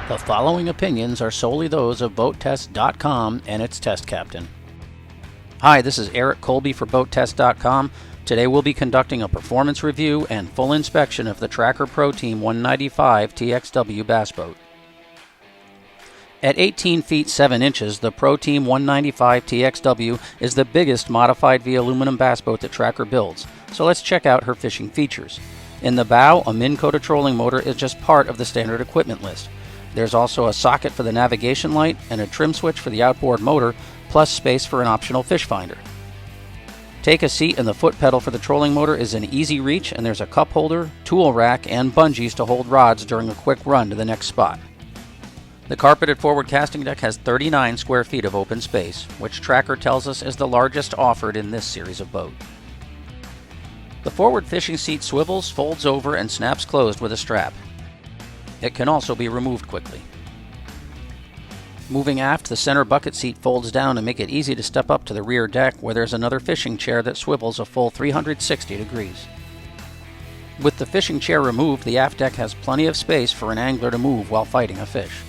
The following opinions are solely those of BoatTest.com and its test captain. Hi, this is Colby for BoatTest.com. Today we'll be conducting a performance review and full inspection of the Tracker Pro Team 195 TXW bass boat. At 18 feet 7 inches, the Pro Team 195 TXW is the biggest modified V aluminum bass boat that Tracker builds, so let's check out her fishing features. In the bow, a Minn Kota trolling motor is just part of the standard equipment list. There's also a socket for the navigation light and a trim switch for the outboard motor, plus space for an optional fish finder. Take a seat, and the foot pedal for the trolling motor is in easy reach, and there's a cup holder, tool rack, and bungees to hold rods during a quick run to the next spot. The carpeted forward casting deck has 39 square feet of open space, which Tracker tells us is the largest offered in this series of boat. The forward fishing seat swivels, folds over, and snaps closed with a strap. It can also be removed quickly. Moving aft, the center bucket seat folds down to make it easy to step up to the rear deck, where there's another fishing chair that swivels a full 360 degrees. With the fishing chair removed, the aft deck has plenty of space for an angler to move while fighting a fish.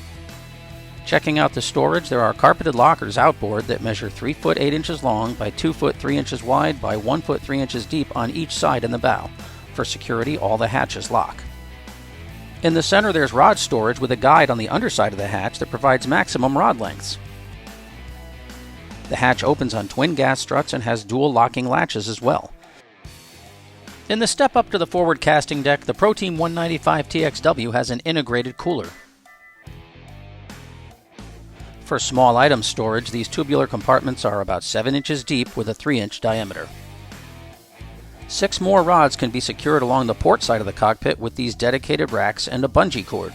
Checking out the storage, there are carpeted lockers outboard that measure 3 foot 8 inches long by 2 foot 3 inches wide by 1 foot 3 inches deep on each side in the bow. For security, all the hatches lock. In the center, there's rod storage with a guide on the underside of the hatch that provides maximum rod lengths. The hatch opens on twin gas struts and has dual locking latches as well. In the step up to the forward casting deck, the Pro Team 195 TXW has an integrated cooler. For small item storage, these tubular compartments are about 7 inches deep with a 3-inch diameter. 6 more rods can be secured along the port side of the cockpit with these dedicated racks and a bungee cord.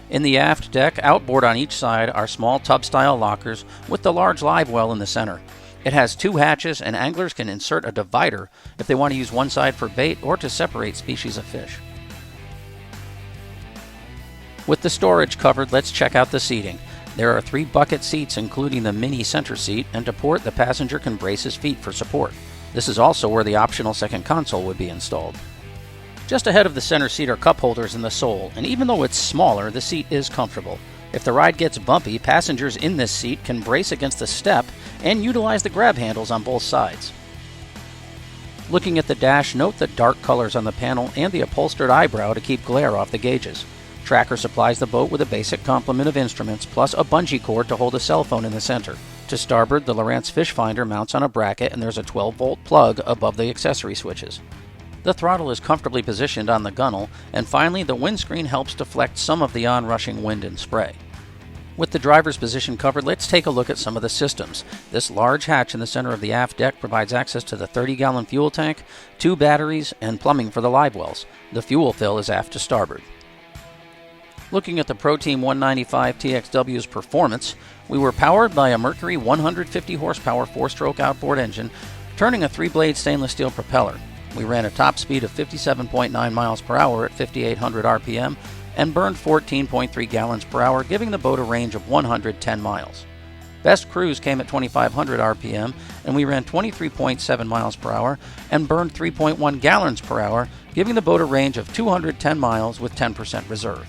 In the aft deck, outboard on each side are small tub-style lockers with the large live well in the center. It has 2 hatches, and anglers can insert a divider if they want to use one side for bait or to separate species of fish. With the storage covered, let's check out the seating. There are 3 bucket seats, including the mini center seat, and to port, the passenger can brace his feet for support. This is also where the optional second console would be installed. Just ahead of the center seat are cup holders in the sole, and even though it's smaller, the seat is comfortable. If the ride gets bumpy, passengers in this seat can brace against the step and utilize the grab handles on both sides. Looking at the dash, note the dark colors on the panel and the upholstered eyebrow to keep glare off the gauges. Tracker supplies the boat with a basic complement of instruments, plus a bungee cord to hold a cell phone in the center. To starboard, the Lowrance fish finder mounts on a bracket, and there's a 12-volt plug above the accessory switches. The throttle is comfortably positioned on the gunnel, and finally, the windscreen helps deflect some of the onrushing wind and spray. With the driver's position covered, let's take a look at some of the systems. This large hatch in the center of the aft deck provides access to the 30-gallon fuel tank, 2 batteries, and plumbing for the live wells. The fuel fill is aft to starboard. Looking at the Pro Team 195 TXW's performance, we were powered by a Mercury 150 horsepower 4-stroke outboard engine, turning a 3-blade stainless steel propeller. We ran a top speed of 57.9 miles per hour at 5,800 RPM and burned 14.3 gallons per hour, giving the boat a range of 110 miles. Best cruise came at 2,500 RPM, and we ran 23.7 miles per hour and burned 3.1 gallons per hour, giving the boat a range of 210 miles with 10% reserve.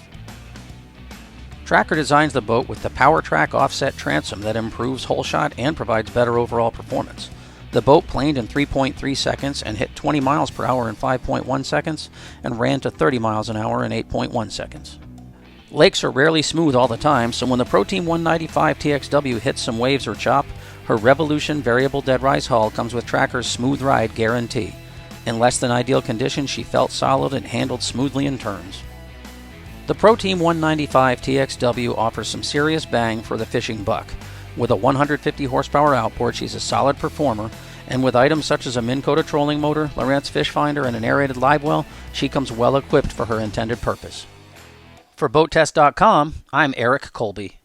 Tracker designs the boat with the PowerTrack offset transom that improves hole shot and provides better overall performance. The boat planed in 3.3 seconds and hit 20 miles per hour in 5.1 seconds and ran to 30 miles an hour in 8.1 seconds. Lakes are rarely smooth all the time, so when the Pro Team 195 TXW hits some waves or chop, her Revolution variable dead rise hull comes with Tracker's smooth ride guarantee. In less than ideal conditions, she felt solid and handled smoothly in turns. The Pro Team 195 TXW offers some serious bang for the fishing buck. With a 150 horsepower outboard, she's a solid performer, and with items such as a Minn Kota trolling motor, Lowrance fish finder, and an aerated live well, she comes well equipped for her intended purpose. For BoatTest.com, I'm Colby.